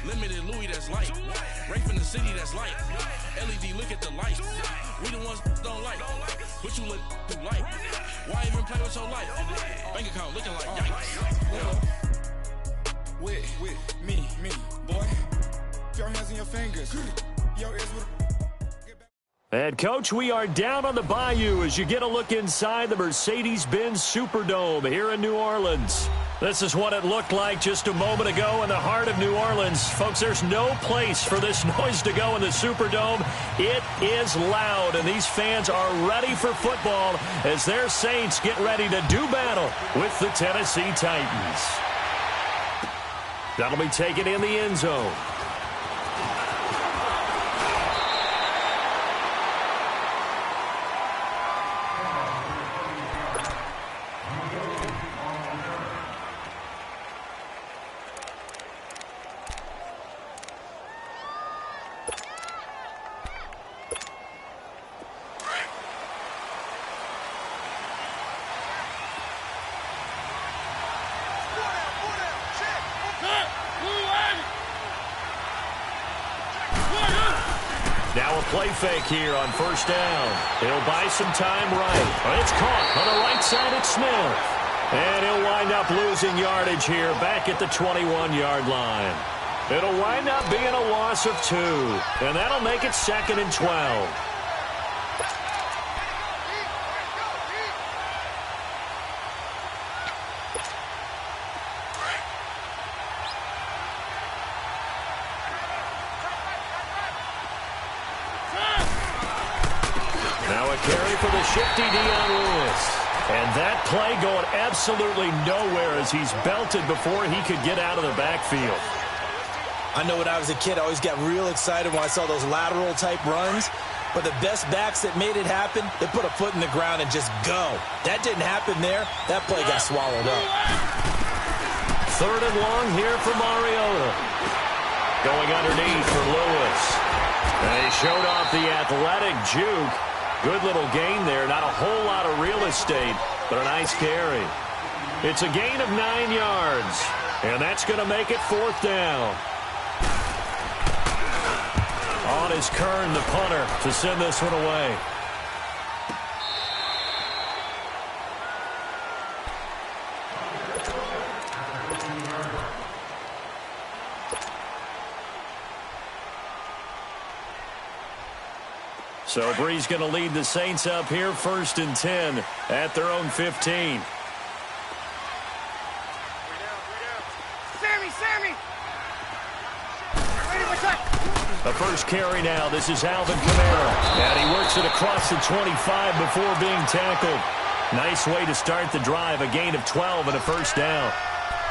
Limited Louis that's light. Rape in the city that's light. LED, look at the lights. We the ones don't like. But you look through light. Why even play with your life? Bank account looking like yikes. With me, boy. Your hands in your fingers. Your ears with. And, Coach, we are down on the bayou as you get a look inside the Mercedes-Benz Superdome here in New Orleans. This is what it looked like just a moment ago in the heart of New Orleans. Folks, there's no place for this noise to go in the Superdome. It is loud, and these fans are ready for football as their Saints get ready to do battle with the Tennessee Titans. That'll be taken in the end zone. Now a play fake here on first down. He'll buy some time right. It's caught on the right side at Smith. And he'll wind up losing yardage here back at the 21-yard line. It'll wind up being a loss of 2. And that'll make it 2nd and 12. Carry for the shifty Dion Lewis. And that play going absolutely nowhere as he's belted before he could get out of the backfield. I know when I was a kid, I always got real excited when I saw those lateral-type runs. But the best backs that made it happen, they put a foot in the ground and just go. That didn't happen there. That play got swallowed up. 3rd and long here for Mariota. Going underneath for Lewis. And he showed off the athletic juke. Good little gain there. Not a whole lot of real estate, but a nice carry. It's a gain of 9 yards, and that's going to make it 4th down. On is Kern, the punter, to send this one away. So Bree's going to lead the Saints up here 1st and 10 at their own 15. Sammy! The first carry now. This is Alvin Kamara. And he works it across the 25 before being tackled. Nice way to start the drive. A gain of 12 and a 1st down.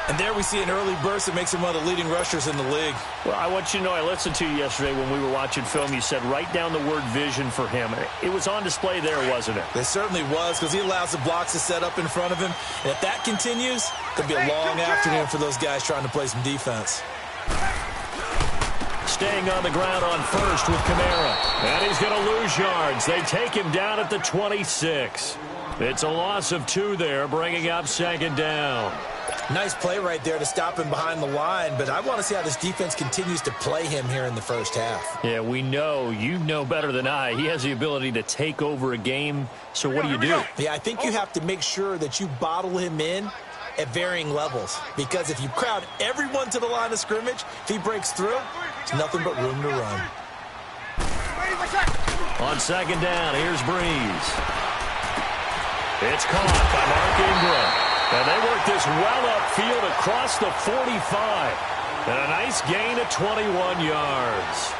And there we see an early burst that makes him one of the leading rushers in the league. Well, I want you to know, I listened to you yesterday when we were watching film. You said write down the word vision for him. It was on display there, wasn't it? It certainly was, because he allows the blocks to set up in front of him. And if that continues, it could be a long afternoon for those guys trying to play some defense. Staying on the ground on first with Kamara. And he's going to lose yards. They take him down at the 26. It's a loss of 2 there, bringing up 2nd down. Nice play right there to stop him behind the line, but I want to see how this defense continues to play him here in the first half. Yeah, we know. You know better than I. He has the ability to take over a game, so what do you do? Yeah, I think you have to make sure that you bottle him in at varying levels, because if you crowd everyone to the line of scrimmage, if he breaks through, there's nothing but room to run. On 2nd down, here's Breeze. It's caught by Mark Ingram. And they work this well upfield across the 45. And a nice gain of 21 yards.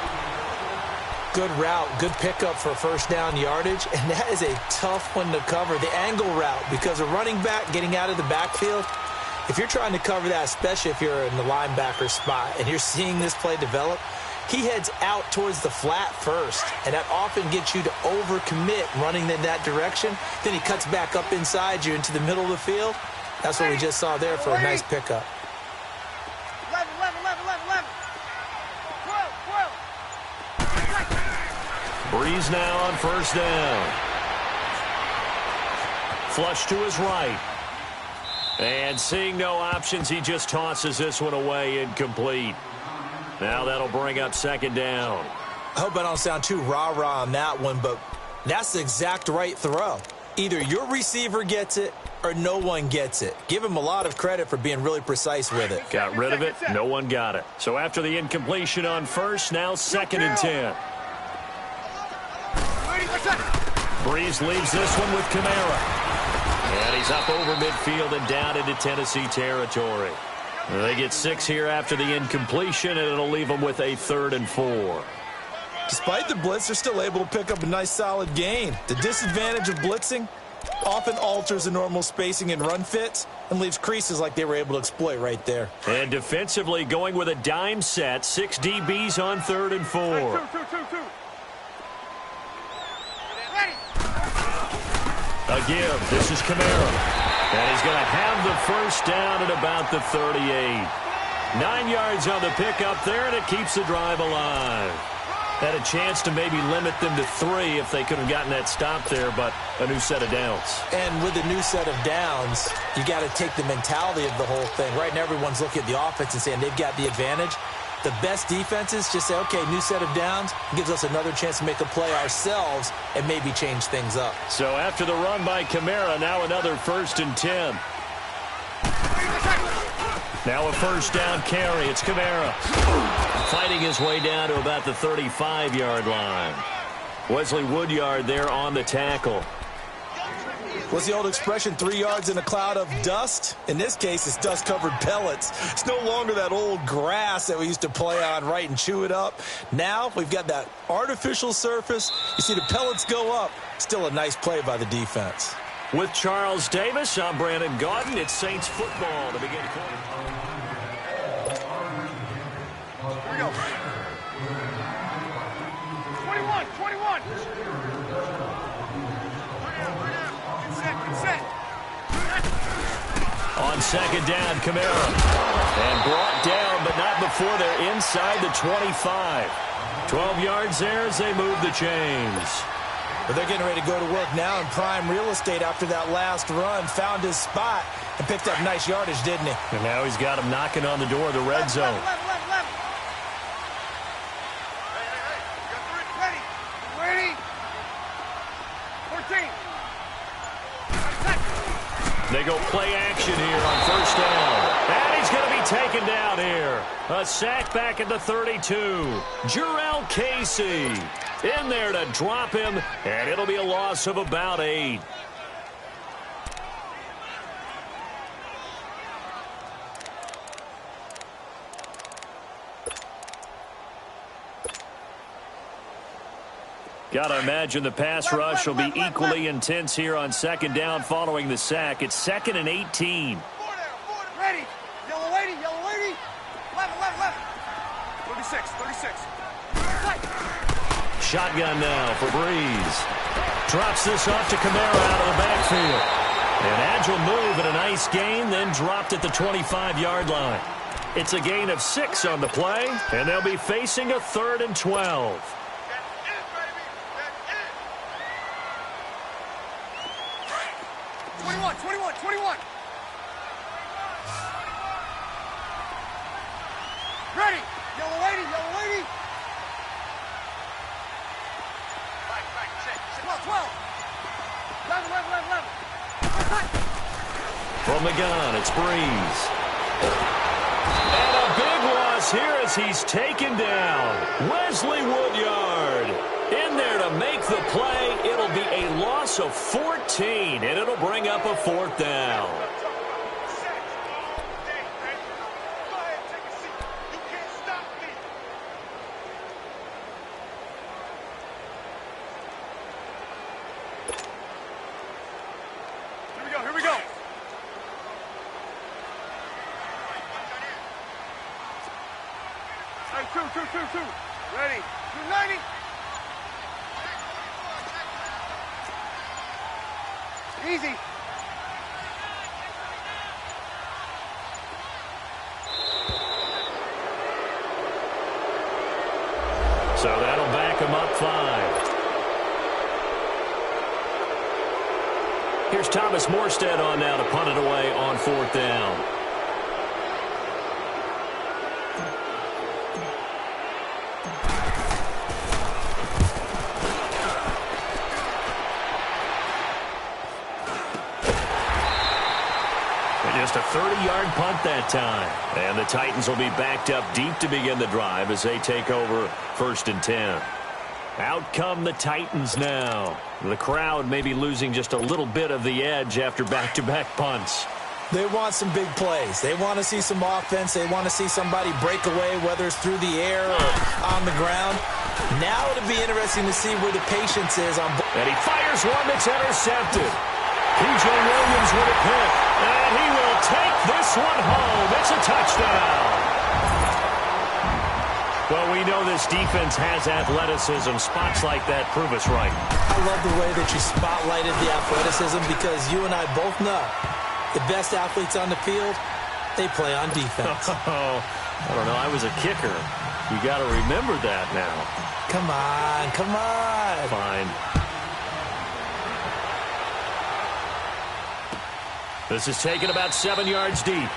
Good route, good pickup for 1st down yardage. And that is a tough one to cover, the angle route, because a running back getting out of the backfield, if you're trying to cover that, especially if you're in the linebacker spot and you're seeing this play develop, he heads out towards the flat first, and that often gets you to overcommit running in that direction. Then he cuts back up inside you into the middle of the field. That's what we just saw there for a nice pickup. 11. Breeze now on 1st down. Flush to his right. And seeing no options, he just tosses this one away incomplete. Now that'll bring up second down. I hope I don't sound too rah-rah on that one, but that's the exact right throw. Either your receiver gets it or no one gets it. Give him a lot of credit for being really precise with it. Got rid of it. No one got it. So after the incompletion on first, now 2nd and 10. Breeze leaves this one with Kamara. And he's up over midfield and down into Tennessee territory. They get 6 here after the incompletion, and it'll leave them with a 3rd and 4. Despite the blitz, they're still able to pick up a nice solid gain. The disadvantage of blitzing often alters the normal spacing and run fits and leaves creases like they were able to exploit right there. And defensively going with a dime set, 6 DBs on 3rd and 4. A give. This is Kamara. And he's going to have the first down at about the 38. 9 yards on the pickup there, and it keeps the drive alive. Had a chance to maybe limit them to 3 if they could have gotten that stop there, but a new set of downs. And with a new set of downs, you got to take the mentality of the whole thing. Right now, everyone's looking at the offense and saying they've got the advantage. The best defenses just say, okay, new set of downs, gives us another chance to make a play ourselves and maybe change things up. So after the run by Kamara, now another 1st and 10. Now a first down carry. It's Kamara fighting his way down to about the 35-yard line. Wesley Woodyard there on the tackle. What's the old expression, 3 yards in a cloud of dust? In this case, it's dust-covered pellets. It's no longer that old grass that we used to play on, right, and chew it up. Now we've got that artificial surface. You see the pellets go up. Still a nice play by the defense. With Charles Davis, I'm Brandon Gaudin. It's Saints football to begin quarter. Here we go. 21. On second down, Kamara. And brought down, but not before they're inside the 25. 12 yards there as they move the chains. But they're getting ready to go to work now in prime real estate after that last run. Found his spot and picked up nice yardage, didn't he? And now he's got him knocking on the door of the red zone. Ready. 14. They go play action here on first down. And he's going to be taken down here. A sack back at the 32. Jarrell Casey in there to drop him, and it'll be a loss of about 8. Got to imagine the pass rush will be equally intense here on second down following the sack. It's 2nd and 18. Ready. Yellow lady. 11. 36. Shotgun now for Breeze. Drops this off to Kamara out of the backfield. An agile move and a nice gain, then dropped at the 25-yard line. It's a gain of 6 on the play, and they'll be facing a 3rd and 12. 21. Ready. Yellow lady. 12. 11. From the gun, it's Breeze. And a big loss here as he's taken down. Wesley Woodyard in there to make the play. It'll be a loss of 14, and it'll bring up a 4th down. Here we go. Hey, two. Ready. 290. Easy. So that'll back him up 5. Here's Thomas Morstead on now to punt it away on 4th down. Just a 30-yard punt that time. And the Titans will be backed up deep to begin the drive as they take over 1st and 10. Out come the Titans now. The crowd may be losing just a little bit of the edge after back-to-back punts. They want some big plays. They want to see some offense. They want to see somebody break away, whether it's through the air or on the ground. Now it'll be interesting to see where the patience is on. And he fires one that's intercepted. P.J. Williams with a pick. And he will take this one home. It's a touchdown. Well, we know this defense has athleticism. Spots like that prove us right. I love the way that you spotlighted the athleticism because you and I both know the best athletes on the field, they play on defense. Oh, I don't know. I was a kicker. You got to remember that now. Come on, come on. Fine. This is taken about 7 yards deep.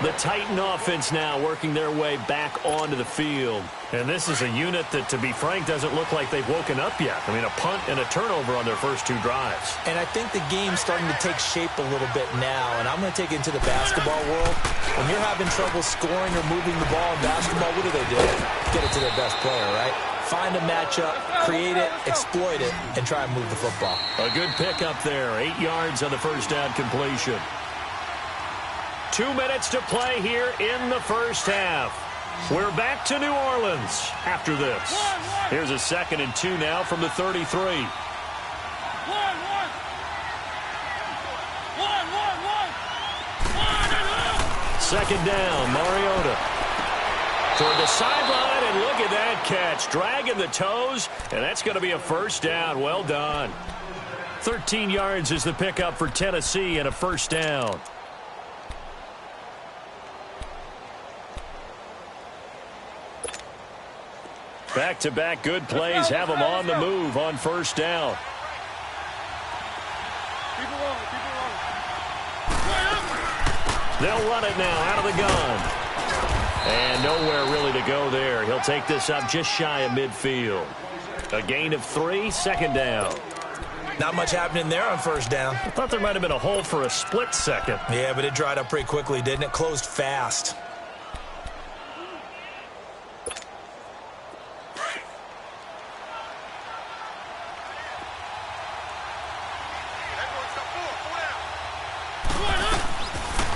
The Titan offense now working their way back onto the field. And this is a unit that, to be frank, doesn't look like they've woken up yet. I mean, a punt and a turnover on their first 2 drives. And I think the game's starting to take shape a little bit now. And I'm going to take it into the basketball world. When you're having trouble scoring or moving the ball in basketball, what do? Get it to their best player, right? Find a matchup, create it, exploit it, and try and move the football. A good pickup there. 8 yards on the first down completion. 2 minutes to play here in the first half. We're back to New Orleans after this. Here's a 2nd and 2 now from the 33. Second down, Mariota. Toward the sideline, and look at that catch. Dragging the toes, and that's going to be a first down. Well done. 13 yards is the pickup for Tennessee and a first down. Back-to-back good plays have them on the move on first down. They'll run it now out of the gun. And nowhere really to go there. He'll take this up just shy of midfield. A gain of 3, second down. Not much happening there on first down. I thought there might have been a hole for a split second. Yeah, but it dried up pretty quickly, didn't it? Closed fast.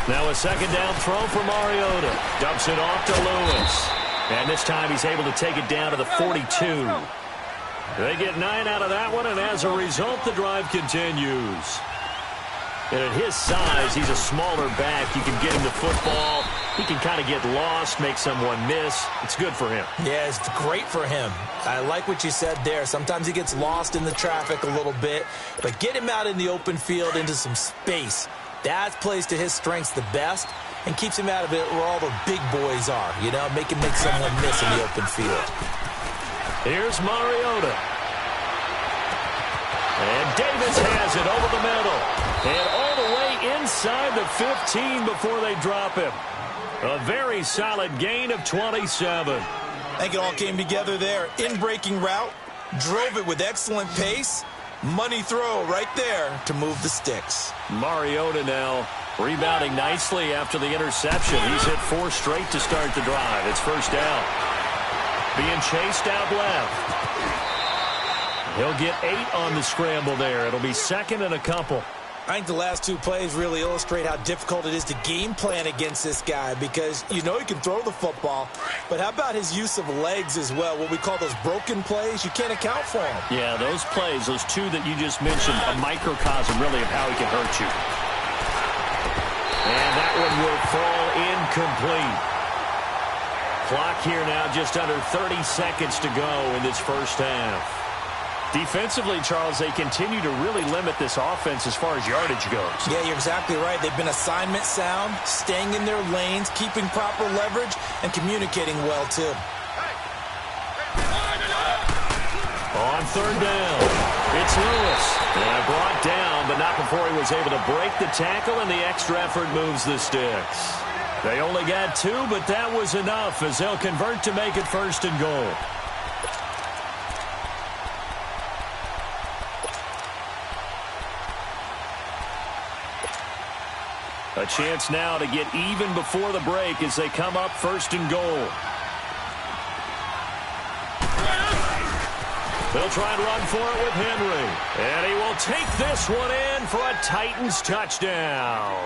Now a second down throw for Mariota. Dumps it off to Lewis. And this time he's able to take it down to the 42. They get 9 out of that one, and as a result, the drive continues. And at his size, he's a smaller back. You can get him the football. He can kind of get lost, make someone miss. It's good for him. Yeah, it's great for him. I like what you said there. Sometimes he gets lost in the traffic a little bit, but get him out in the open field into some space. That plays to his strengths the best and keeps him out of it where all the big boys are, you know, make someone miss in the open field. Here's Mariota. And Davis has it over the middle. And all the way inside the 15 before they drop him. A very solid gain of 27. I think it all came together there. In-breaking route, drove it with excellent pace. Money throw right there to move the sticks. Mariota now rebounding nicely after the interception. He's hit 4 straight to start the drive. It's first down. Being chased out left. He'll get 8 on the scramble there. It'll be 2nd and a couple. I think the last 2 plays really illustrate how difficult it is to game plan against this guy because you know he can throw the football, but how about his use of legs as well? What we call those broken plays, you can't account for them. Yeah, those plays, those 2 that you just mentioned, a microcosm really of how he can hurt you. And that one will fall incomplete. Clock here now just under 30 seconds to go in this first half. Defensively, Charles, they continue to really limit this offense as far as yardage goes. Yeah, you're exactly right. They've been assignment sound, staying in their lanes, keeping proper leverage, and communicating well, too. On third down, it's Lewis. And brought down, but not before he was able to break the tackle, and the extra effort moves the sticks. They only got 2, but that was enough as they'll convert to make it 1st and goal. A chance now to get even before the break as they come up 1st and goal. They'll try and run for it with Henry. And he will take this one in for a Titans touchdown.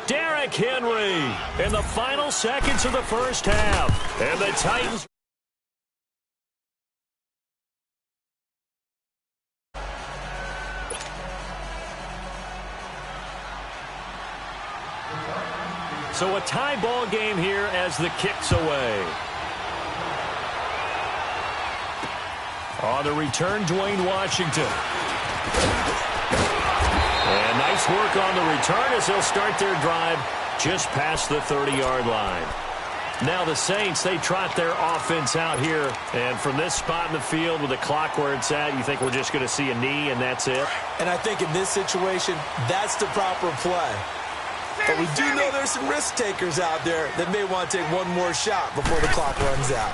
Derrick Henry in the final seconds of the first half. And the Titans... So a tie ball game here as the kick's away. On the return, Dwayne Washington. And nice work on the return as they'll start their drive just past the 30-yard line. Now the Saints, they trot their offense out here. And from this spot in the field with the clock where it's at, you think we're just going to see a knee and that's it? And I think in this situation, that's the proper play. But we do know there's some risk takers out there that may want to take one more shot before the clock runs out.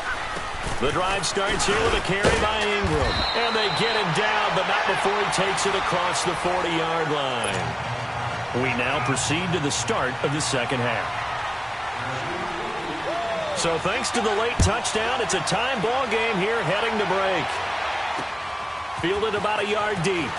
The drive starts here with a carry by Ingram. And they get him down, but not before he takes it across the 40-yard line. We now proceed to the start of the second half. So thanks to the late touchdown, it's a time ball game here heading to break. Fielded about a yard deep.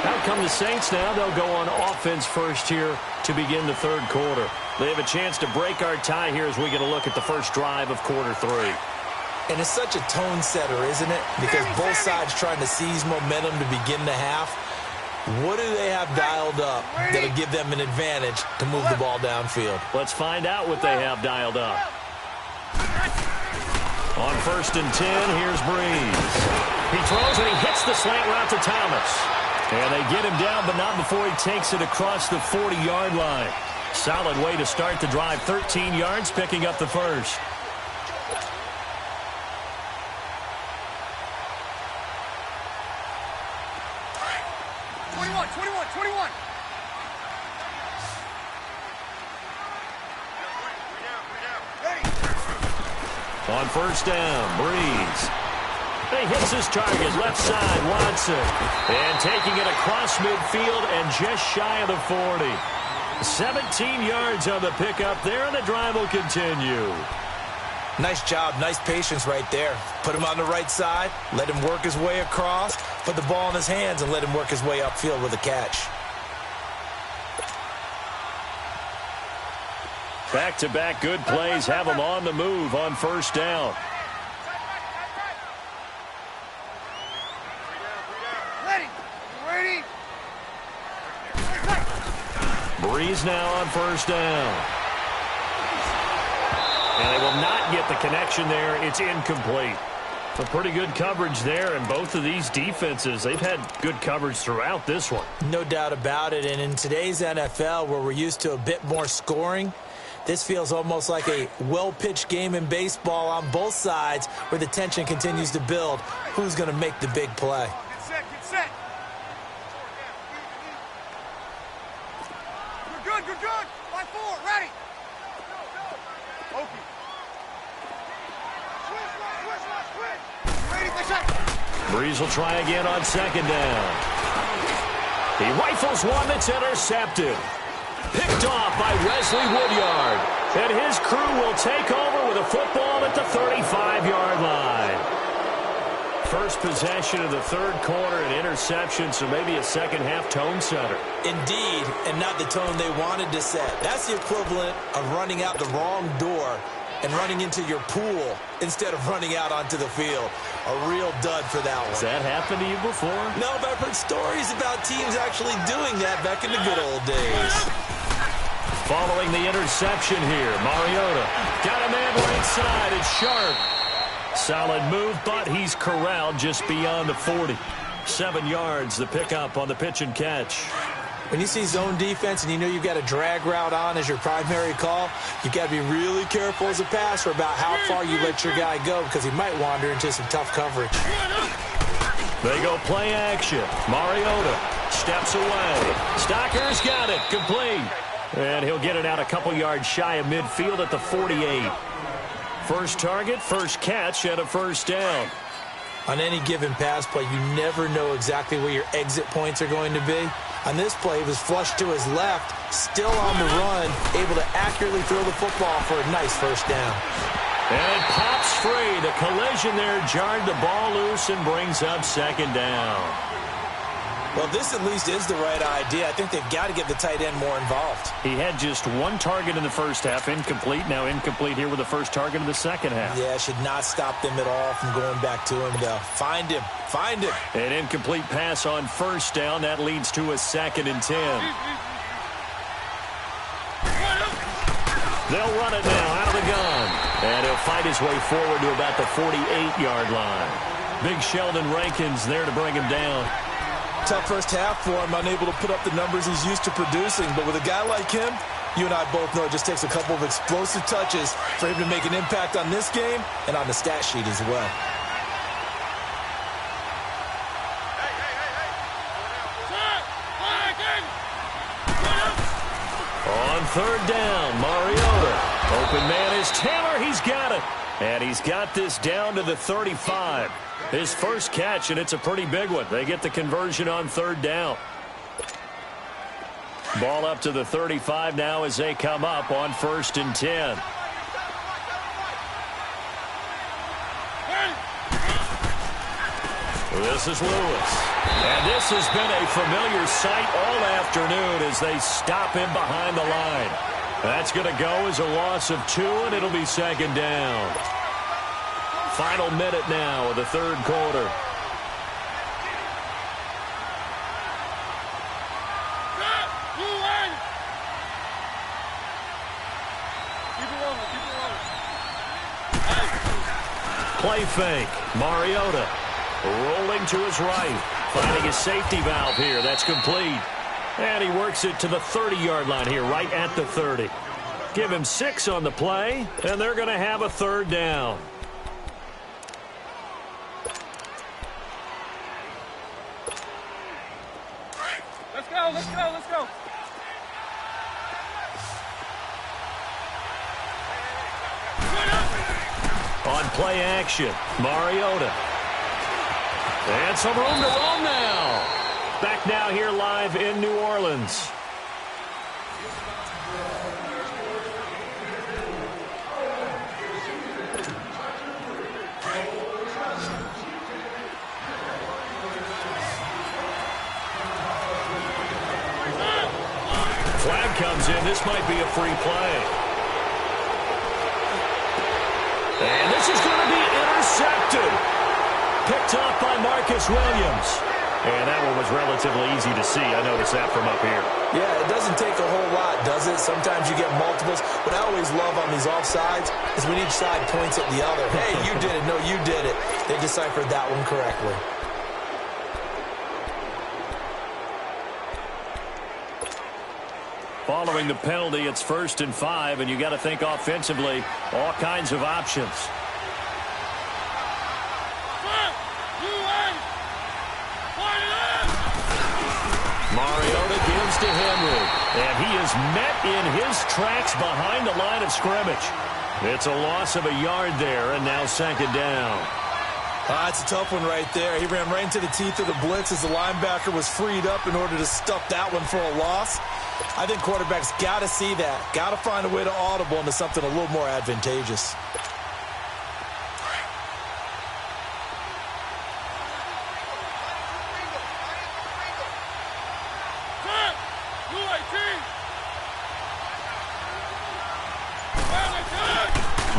Out come the Saints now. They'll go on offense first here to begin the third quarter. They have a chance to break our tie here as we get a look at the first drive of quarter 3. And it's such a tone setter, isn't it? Because both sides trying to seize momentum to begin the half. What do they have dialed up that'll give them an advantage to move the ball downfield? Let's find out what they have dialed up. On 1st and 10, here's Breeze. He throws and he hits the slant route to Thomas. And they get him down, but not before he takes it across the 40-yard line. Solid way to start the drive. 13 yards, picking up the first. On 1st down, Breeze. He hits his target, left side, Watson. And taking it across midfield and just shy of the 40. 17 yards on the pickup there, and the drive will continue. Nice job, nice patience right there. Put him on the right side, let him work his way across, put the ball in his hands, and let him work his way upfield with a catch. Back-to-back good plays have him on the move on 1st down. Breeze now on 1st down. And they will not get the connection there. It's incomplete. A pretty good coverage there, and both of these defenses, they've had good coverage throughout this one. No doubt about it, and in today's NFL, where we're used to a bit more scoring, this feels almost like a well-pitched game in baseball on both sides where the tension continues to build. Who's going to make the big play? Get set, get set. Good, good, good. 5-4, ready. Okie. Switch. Ready, they set. Breeze will try again on 2nd down. He rifles one that's intercepted. Picked off by Wesley Woodyard. And his crew will take over with a football at the 35-yard line. First possession of the third quarter, an interception, so maybe a second-half tone setter. Indeed, and not the tone they wanted to set. That's the equivalent of running out the wrong door and running into your pool instead of running out onto the field. A real dud for that one. Has that happened to you before? No, but I've heard stories about teams actually doing that back in the good old days. Following the interception here, Mariota got a man right side. It's Sharp. Solid move, but he's corralled just beyond the 40. 7 yards, the pickup on the pitch and catch. When you see zone defense and you know you've got a drag route on as your primary call, you've got to be really careful as a passer about how far you let your guy go because he might wander into some tough coverage. They go play action. Mariota steps away. Stocker's got it. Complete. And he'll get it out a couple yards shy of midfield at the 48. First target, first catch, and a first down. On any given pass play, you never know exactly where your exit points are going to be. On this play, he was flushed to his left, still on the run, able to accurately throw the football for a nice first down. And it pops free. The collision there jarred the ball loose and brings up second down. Well, this at least is the right idea. I think they've got to get the tight end more involved. He had just one target in the first half, incomplete. Now incomplete here with the first target in the second half. Yeah, should not stop them at all from going back to him, though. Find him. Find him. An incomplete pass on first down. That leads to a 2nd and 10. They'll run it now out of the gun. And he'll fight his way forward to about the 48-yard line. Big Sheldon Rankins there to bring him down. Tough first half for him, unable to put up the numbers he's used to producing. But with a guy like him, you and I both know it just takes a couple of explosive touches for him to make an impact on this game and on the stat sheet as well. On third down, Mariota. Open man is Taylor. He's got it. And he's got this down to the 35. His first catch, and it's a pretty big one. They get the conversion on third down. Ball up to the 35 now as they come up on 1st and 10. This is Lewis. And this has been a familiar sight all afternoon as they stop him behind the line. That's going to go as a loss of 2, and it'll be second down. Final minute now of the third quarter. Play fake. Mariota rolling to his right. Finding his safety valve here. That's complete. And he works it to the 30-yard line here, right at the 30. Give him 6 on the play, and they're going to have a third down. Let's go, let's go, let's go. On play action, Mariota. And some room to roam now. Back now here live in New Orleans. Flag comes in. This might be a free play. And this is going to be intercepted. Picked off by Marcus Williams. And that one was relatively easy to see. I noticed that from up here. Yeah, it doesn't take a whole lot, does it? Sometimes you get multiples. What I always love on these offsides is when each side points at the other. Hey, you did it. No, you did it. They deciphered that one correctly. Following the penalty, it's 1st and 5, and you got to think offensively, all kinds of options. Mariota gives to Henry, and he is met in his tracks behind the line of scrimmage. It's a loss of a yard there, and now second down. It's a tough one right there. He ran right into the teeth of the blitz as the linebacker was freed up in order to stuff that one for a loss. I think quarterbacks got to see that. Got to find a way to audible into something a little more advantageous.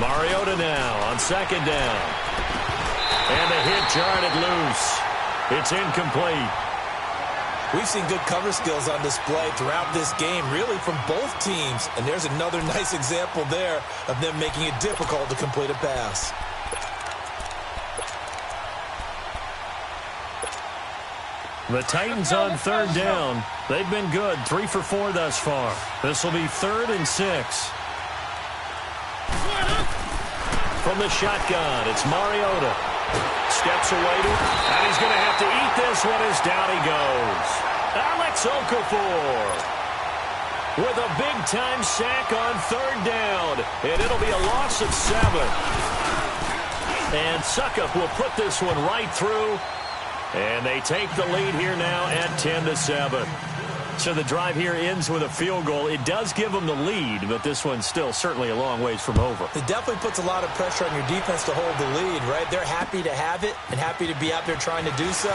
Mariota now on second down. And the hit jarred it loose. It's incomplete. We've seen good cover skills on display throughout this game, really from both teams. And there's another nice example there of them making it difficult to complete a pass. The Titans on third down. They've been good, 3 for 4 thus far. This will be 3rd and 6. From the shotgun, it's Mariota. Steps away to it, and he's going to have to eat this one as down he goes. Alex Okafor with a big-time sack on third down, and it'll be a loss of 7. And Suckup will put this one right through, and they take the lead here now at 10-7. So the drive here ends with a field goal. It does give them the lead, but this one's still certainly a long ways from over. It definitely puts a lot of pressure on your defense to hold the lead, right? They're happy to have it and happy to be out there trying to do so.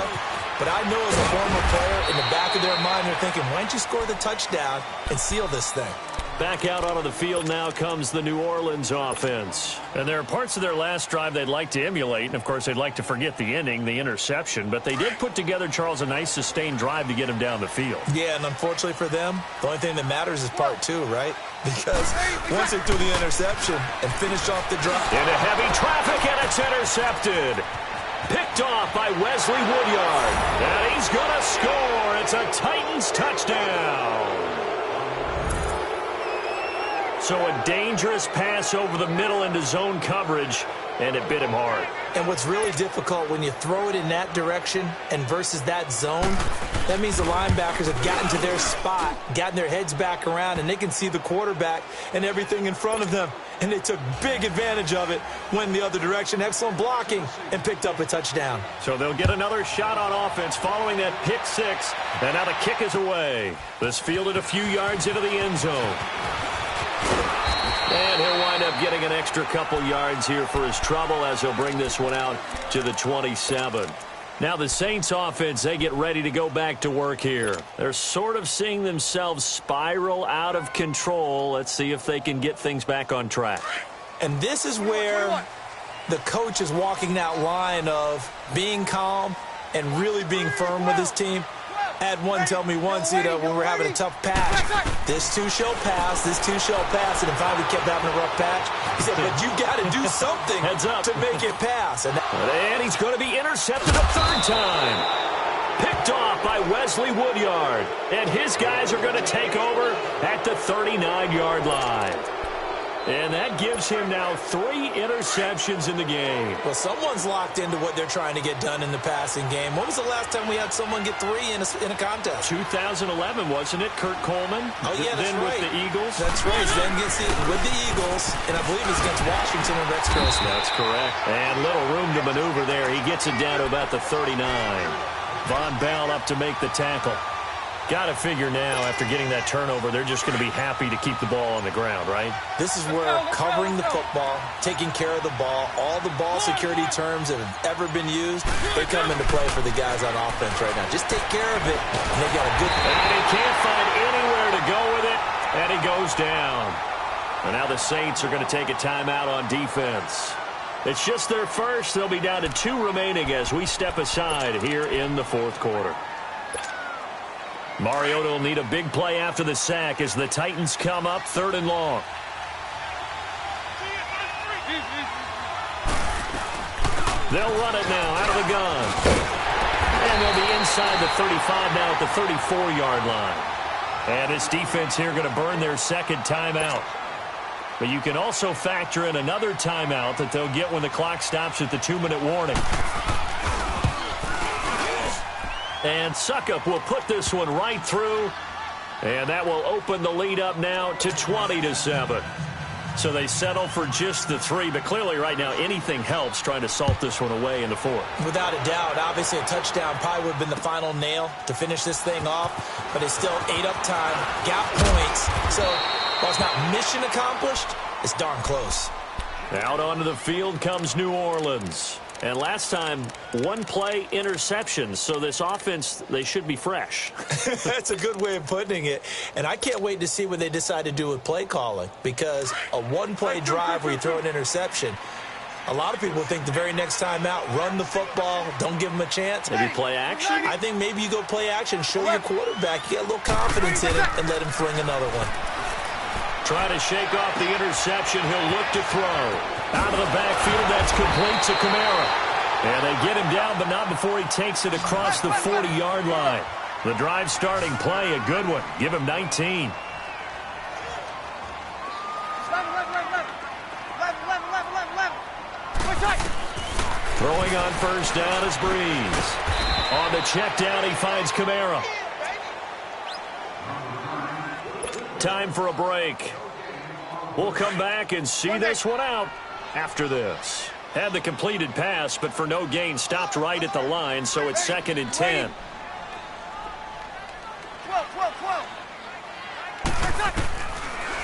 But I know as a former player, in the back of their mind, they're thinking, why don't you score the touchdown and seal this thing? Back out onto the field now comes the New Orleans offense. And there are parts of their last drive they'd like to emulate. And, of course, they'd like to forget the ending, the interception. But they did put together, Charles, a nice sustained drive to get him down the field. Yeah, and unfortunately for them, the only thing that matters is part 2, right? Because once they threw the interception and finished off the drive. Into heavy traffic, and it's intercepted. Picked off by Wesley Woodyard. And he's going to score. It's a Titans touchdown. So a dangerous pass over the middle into zone coverage, and it bit him hard. And what's really difficult when you throw it in that direction and versus that zone, that means the linebackers have gotten to their spot, gotten their heads back around, and they can see the quarterback and everything in front of them. And they took big advantage of it, went the other direction, excellent blocking, and picked up a touchdown. So they'll get another shot on offense following that pick 6, and now the kick is away. This fielded a few yards into the end zone. And he'll wind up getting an extra couple yards here for his trouble as he'll bring this one out to the 27. Now the Saints offense, they get ready to go back to work here. They're sort of seeing themselves spiral out of control. Let's see if they can get things back on track. And this is where the coach is walking that line of being calm and really being firm with his team. I had one tell me once, when we're having a tough patch, this too shall pass, and then finally we kept having a rough patch. He said, but you got to do something Heads up to make it pass. And he's going to be intercepted a third time. Picked off by Wesley Woodyard. And his guys are going to take over at the 39-yard line. And that gives him now 3 interceptions in the game. Well, someone's locked into what they're trying to get done in the passing game. When was the last time we had someone get 3 in a contest? 2011, wasn't it? Kurt Coleman? Oh, yeah, that's then right. with the Eagles? That's right. Then gets it with the Eagles, and I believe it's against Washington and Rex Grossman. That's correct. And little room to maneuver there. He gets it down to about the 39. Von Bell up to make the tackle. Got to figure now, after getting that turnover, they're just going to be happy to keep the ball on the ground, right? This is where covering the football, taking care of the ball, all the ball security terms that have ever been used, they come into play for the guys on offense right now. Just take care of it, and they got a good... And he can't find anywhere to go with it, and he goes down. And now the Saints are going to take a timeout on defense. It's just their first. They'll be down to 2 remaining as we step aside here in the fourth quarter. Mariota will need a big play after the sack as the Titans come up 3rd and long. They'll run it now out of the gun. And they'll be inside the 35 now at the 34-yard line. And this defense here going to burn their second timeout. But you can also factor in another timeout that they'll get when the clock stops at the 2-minute warning. And Suckup will put this one right through. And that will open the lead up now to 20-7. So they settle for just the 3. But clearly right now anything helps trying to salt this one away in the 4th. Without a doubt. Obviously a touchdown probably would have been the final nail to finish this thing off. But it's still ate up time. Got points. So while it's not mission accomplished, it's darn close. Out onto the field comes New Orleans. And last time, 1-play interceptions. So this offense, they should be fresh. That's a good way of putting it. And I can't wait to see what they decide to do with play calling. Because a 1-play drive where you throw an interception, a lot of people think the very next time out, run the football, don't give them a chance. Maybe play action? I think maybe you go play action, show your quarterback, you get a little confidence in it, and let him fling another one. Trying to shake off the interception. He'll look to throw. Out of the backfield, that's complete to Kamara. And they get him down, but not before he takes it across the 40-yard line. The drive starting play, a good one. Give him 19. Throwing on first down is Breeze. On the check down, he finds Kamara. Time for a break. We'll come back and see this one out after this. Had the completed pass, but for no gain, stopped right at the line, so it's 2nd and 10.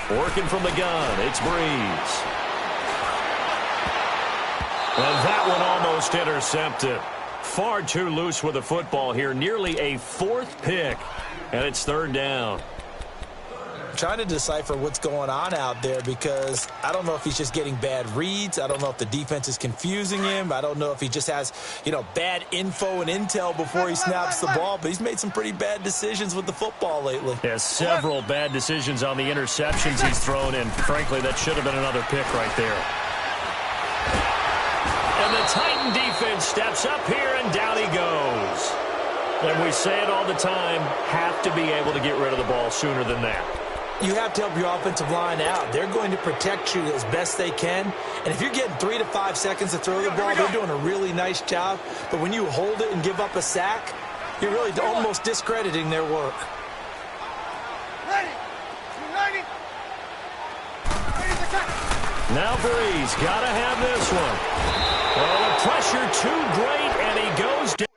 12. Working from the gun, it's Breeze. And that one almost intercepted. Far too loose with the football here. Nearly a 4th pick. And it's 3rd down. Trying to decipher what's going on out there because I don't know if he's just getting bad reads. I don't know if the defense is confusing him. I don't know if he just has, bad info and intel before he snaps the ball. But he's made some pretty bad decisions with the football lately. Yeah, several bad decisions on the interceptions he's thrown in. Frankly, that should have been another pick right there. And the Titan defense steps up here, and down he goes. And we say it all the time, have to be able to get rid of the ball sooner than that. You have to help your offensive line out. They're going to protect you as best they can. And if you're getting 3 to 5 seconds to throw the ball, they're doing a really nice job. But when you hold it and give up a sack, you're really almost discrediting their work. Now Breeze, got to have this one. Well, the pressure too great, and he goes down.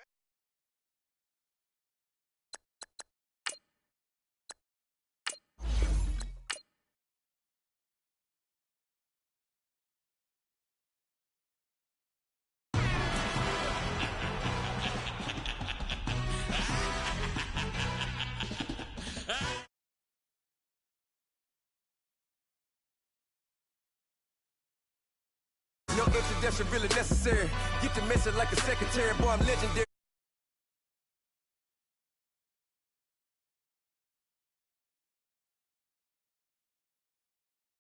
No introduction really necessary. Get the message like a secretary, boy, I'm legendary.